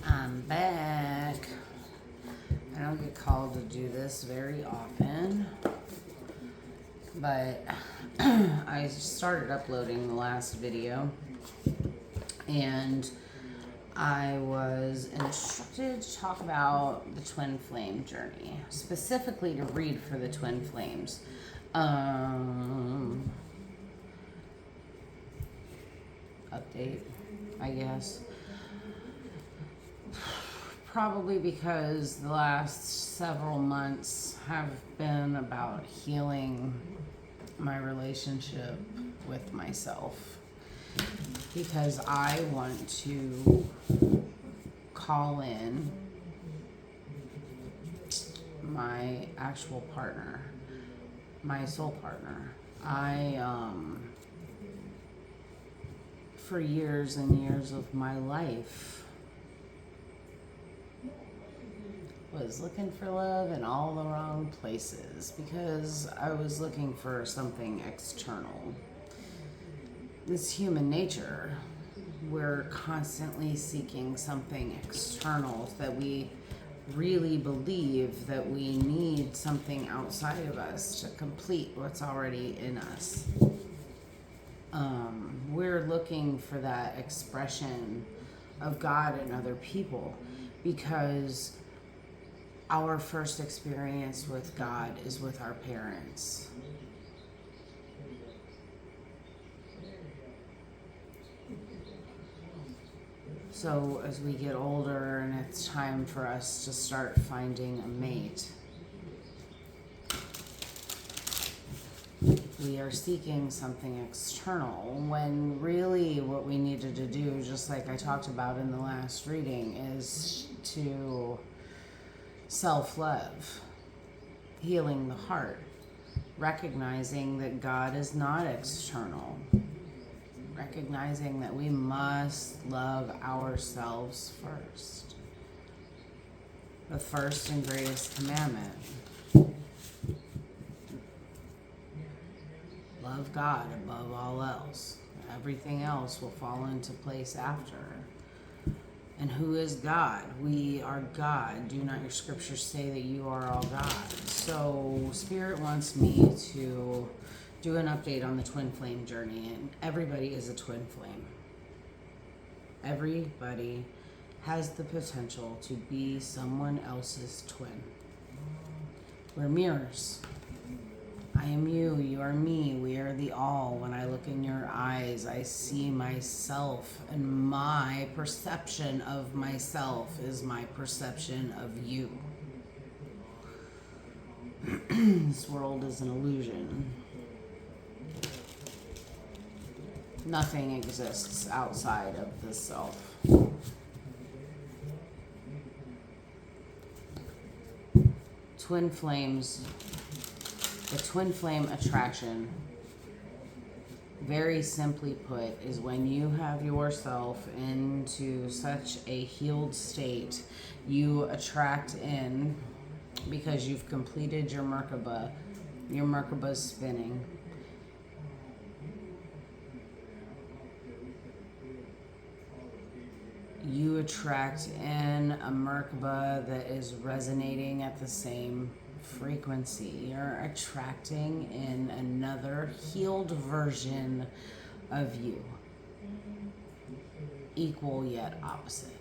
I'm back. I don't get called to do this very often, but I started uploading the last video and I was instructed to talk about the twin flame journey, specifically to read for the twin flames. Update, I guess. Probably because the last several months have been about healing my relationship with myself. Because I want to call in my actual partner, my soul partner. For years and years of my life, was looking for love in all the wrong places because I was looking for something external. It's human nature. We're constantly seeking something external, that we really believe that we need something outside of us to complete what's already in us. We're looking for that expression of God in other people because our first experience with God is with our parents. So as we get older and it's time for us to start finding a mate, we are seeking something external when really what we needed to do, just like I talked about in the last reading, is to self-love, healing the heart, recognizing that God is not external, recognizing that we must love ourselves first. The first and greatest commandment. Love God above all else. Everything else will fall into place after. And who is God? We are God. Do not your scriptures say that you are all God? So Spirit wants me to do an update on the twin flame journey, and everybody is a twin flame. Everybody has the potential to be someone else's twin. We're mirrors. I am you, you are me, we are the all. When I look in your eyes, I see myself, and my perception of myself is my perception of you. This world is an illusion. Nothing exists outside of the self. Twin flames. The twin flame attraction, very simply put, is when you have yourself into such a healed state, you attract in, because you've completed your Merkaba's spinning. You attract in a Merkaba that is resonating at the same frequency. You're attracting in another healed version of you, equal yet opposite.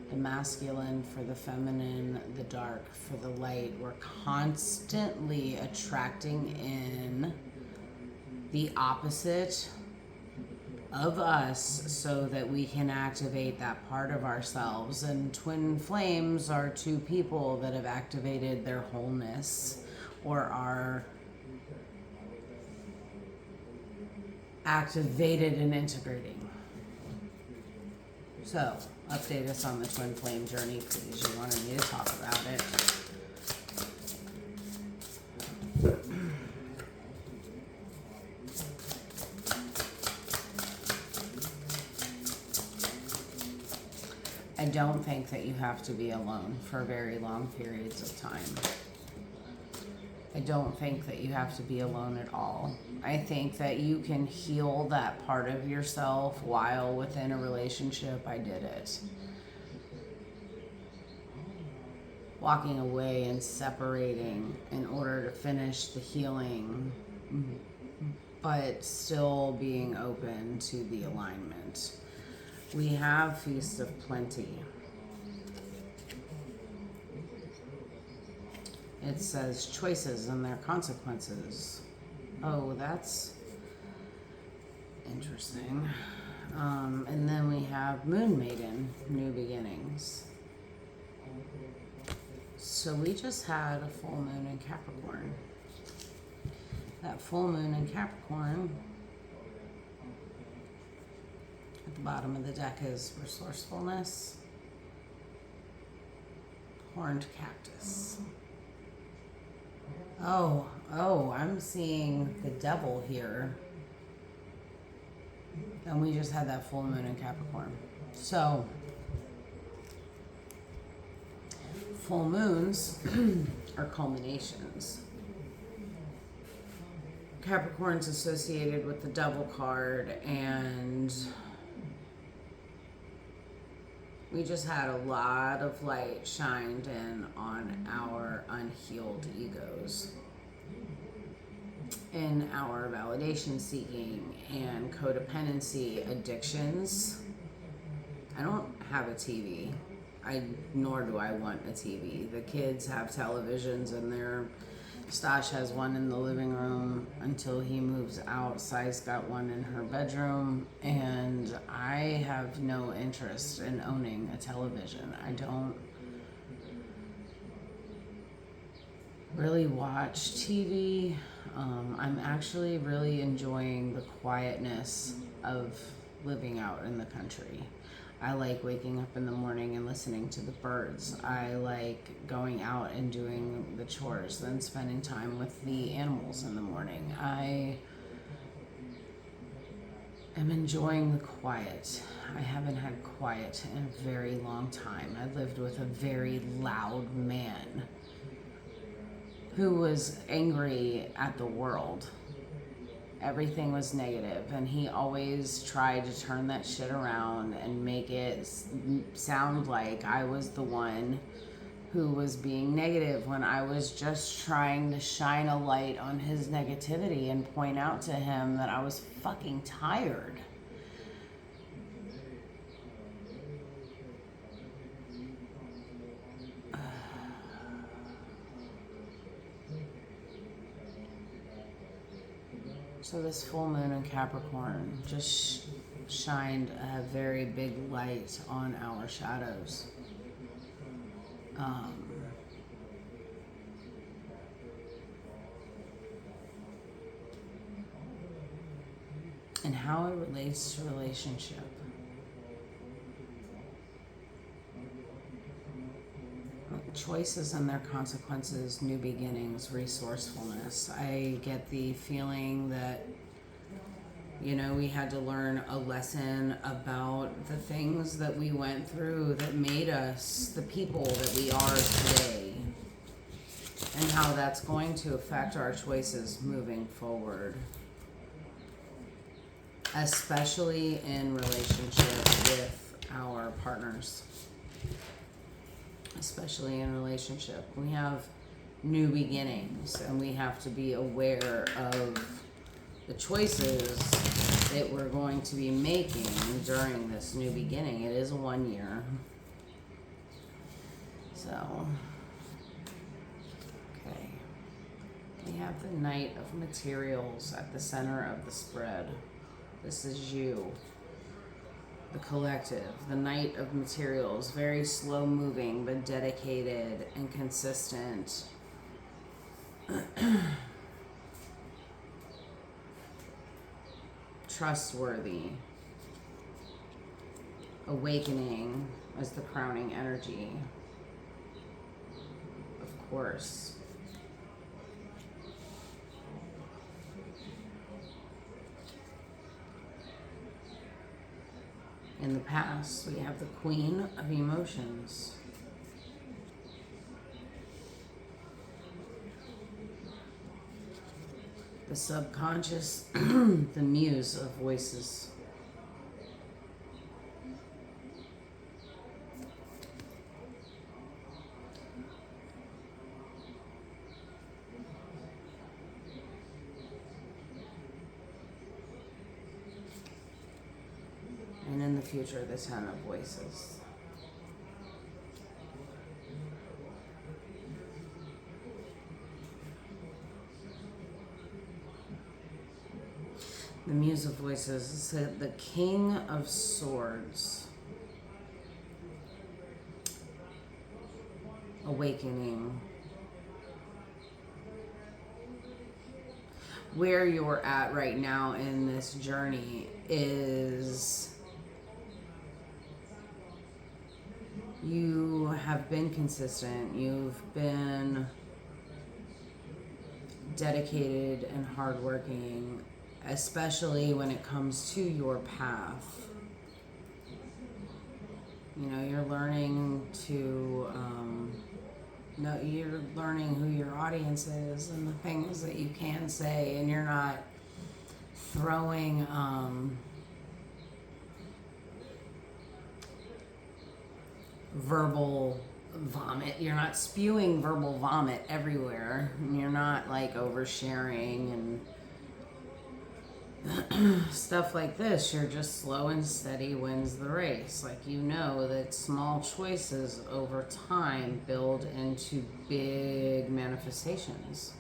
The masculine for the feminine, the dark for the light. We're constantly attracting in the opposite of us so that we can activate that part of ourselves. And twin flames are two people that have activated their wholeness or are activated and integrating. So, update us on the twin flame journey, please. You wanted me to talk about it. I don't think that you have to be alone for very long periods of time. I don't think that you have to be alone at all. I think that you can heal that part of yourself while within a relationship. I did it. Walking away and separating in order to finish the healing, but still being open to the alignment. We have Feast of Plenty. It says choices and their consequences. Oh, that's interesting. And then we have Moon Maiden, New Beginnings. So we just had a full moon in Capricorn. That full moon in Capricorn, at the bottom of the deck is resourcefulness, horned cactus. Oh, I'm seeing the devil here. And we just had that full moon in Capricorn. So, full moons are culminations. Capricorn's associated with the devil card, and we just had a lot of light shined in on our unhealed egos, in our validation seeking and codependency addictions. I don't have a TV. Nor do I want a TV. The kids have televisions in there. Stash has one in the living room until he moves out. Sai's got one in her bedroom, and I have no interest in owning a television. I don't really watch TV. I'm actually really enjoying the quietness of living out in the country. I like waking up in the morning and listening to the birds. I like going out and doing the chores, then spending time with the animals in the morning. I am enjoying the quiet. I haven't had quiet in a very long time. I lived with a very loud man who was angry at the world. Everything was negative, and he always tried to turn that shit around and make it sound like I was the one who was being negative when I was just trying to shine a light on his negativity and point out to him that I was fucking tired. So this full moon in Capricorn just shined a very big light on our shadows. And how it relates to relationship. Choices and their consequences, new beginnings, resourcefulness. I get the feeling that, we had to learn a lesson about the things that we went through that made us the people that we are today, and how that's going to affect our choices moving forward, especially in relationship with our partners. Especially in relationship. We have new beginnings, and we have to be aware of the choices that we're going to be making during this new beginning. It is 1 year. So, okay. We have the Knight of Materials at the center of the spread. This is you. The collective, the Knight of Materials, very slow moving but dedicated and consistent. Trustworthy. Awakening as the crowning energy. Of course. In the past, we have the Queen of Emotions. the subconscious, the muse of voices. And in the future, the 10 of voices. The Muse of Voices said the King of Swords. Awakening. Where you're at right now in this journey is you have been consistent. You've been dedicated and hardworking, especially when it comes to your path. You know, you're learning to, you're learning who your audience is and the things that you can say, and you're not throwing, verbal vomit. You're not spewing verbal vomit everywhere. And you're not like oversharing and stuff like this. You're just slow and steady wins the race. Like, you know that small choices over time build into big manifestations.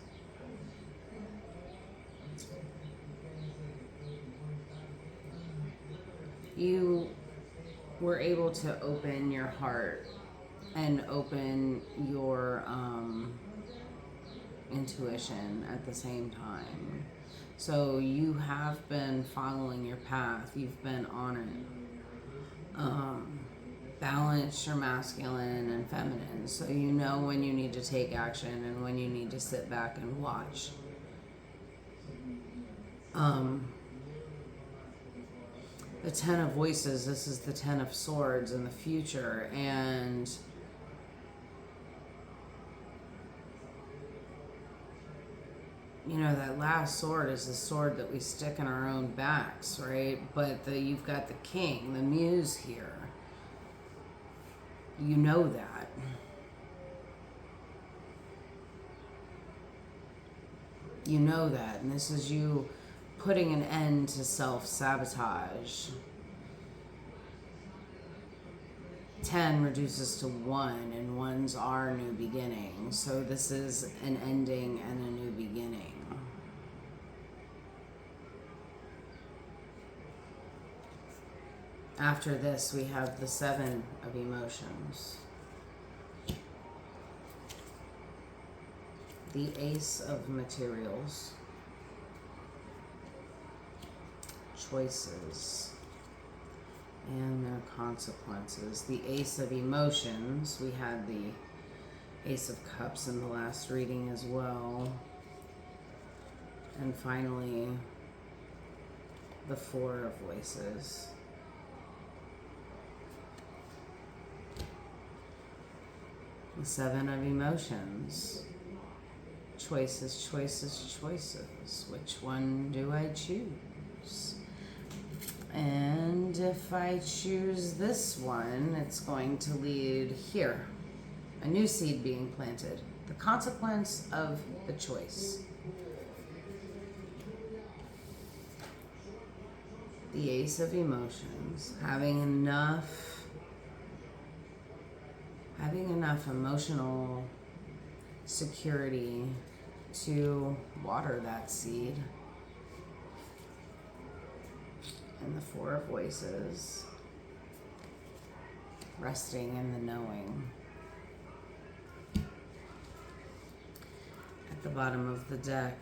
You were able to open your heart and open your intuition at the same time. So you have been following your path. You've been on it. Balance your masculine and feminine. So you know when you need to take action and when you need to sit back and watch. The 10 of Voices, this is the 10 of Swords in the future. And you know, that last sword is the sword that we stick in our own backs, right? But you've got the king, the muse here. You know that. You know that. And this is you putting an end to self-sabotage. 10 reduces to 1, and 1s are new beginnings. So this is an ending and a new beginning. After this, we have the 7 of Emotions. The Ace of Materials. Choices and their consequences. The Ace of Emotions. We had the Ace of Cups in the last reading as well. And finally, the 4 of Voices. The 7 of Emotions. Choices, choices, choices. Which one do I choose? And if I choose this one, it's going to lead here. A new seed being planted. The consequence of the choice. The Ace of Emotions. Having enough emotional security to water that seed. And the 4 of Voices, resting in the knowing. At the bottom of the deck,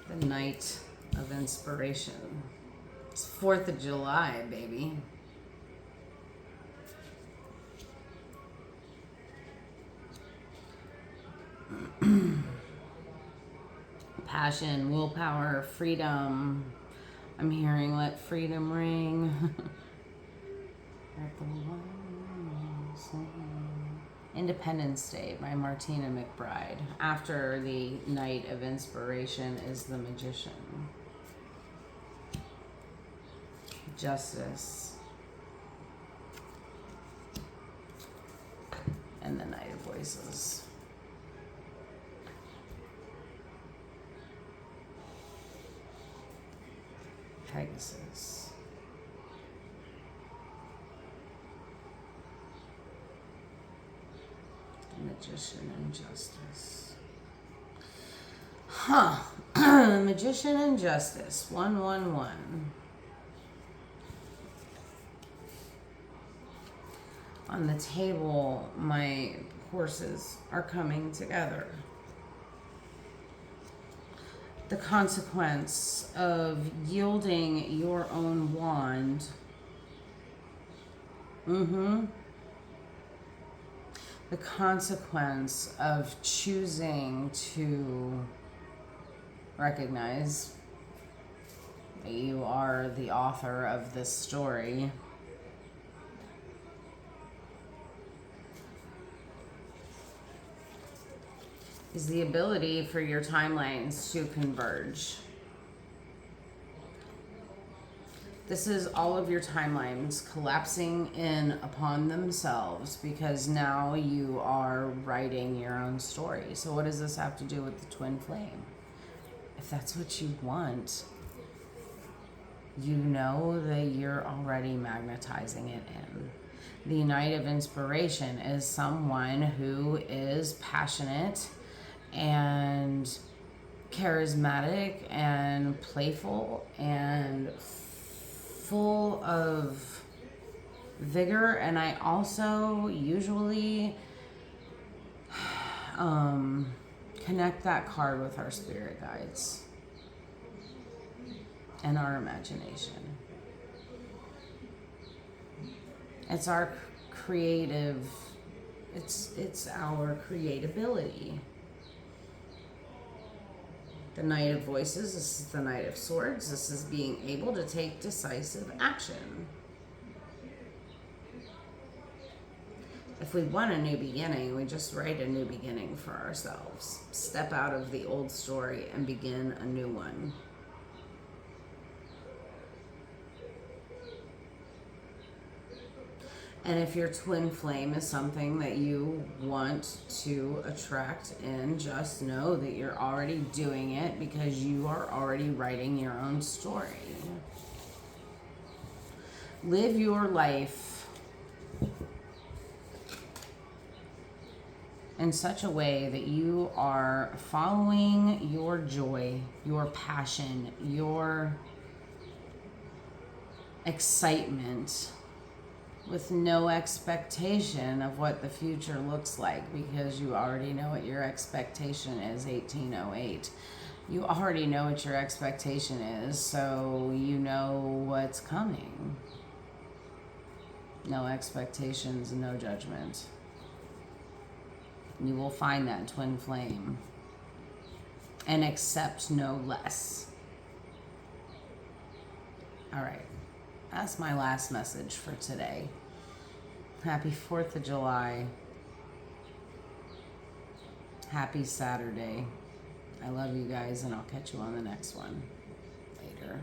the Knight of Inspiration. It's 4th of July, baby. Passion, willpower, freedom. I'm hearing let freedom ring. Independence Day by Martina McBride. After the Night of Inspiration is the Magician. Justice. And the Knight of Voices. Pegasus. Magician and Justice. Huh. Magician and Justice. 111. On the table, my horses are coming together. The consequence of yielding your own wand. The consequence of choosing to recognize that you are the author of this story. Is the ability for your timelines to converge. This is all of your timelines collapsing in upon themselves because now you are writing your own story. So what does this have to do with the twin flame? If that's what you want, you know that you're already magnetizing it in. The Knight of Inspiration is someone who is passionate and charismatic and playful and full of vigor. And I also usually connect that card with our spirit guides and our imagination. It's our creative, it's our creatability. The Knight of Voices, this is the Knight of Swords. This is being able to take decisive action. If we want a new beginning, we just write a new beginning for ourselves. Step out of the old story and begin a new one. And if your twin flame is something that you want to attract in, just know that you're already doing it because you are already writing your own story. Live your life in such a way that you are following your joy, your passion, your excitement, with no expectation of what the future looks like because you already know what your expectation is. 1808. You already know what your expectation is, so you know what's coming. No expectations, no judgment. You will find that twin flame and accept no less. All right. That's my last message for today. Happy 4th of July. Happy Saturday. I love you guys, and I'll catch you on the next one. Later.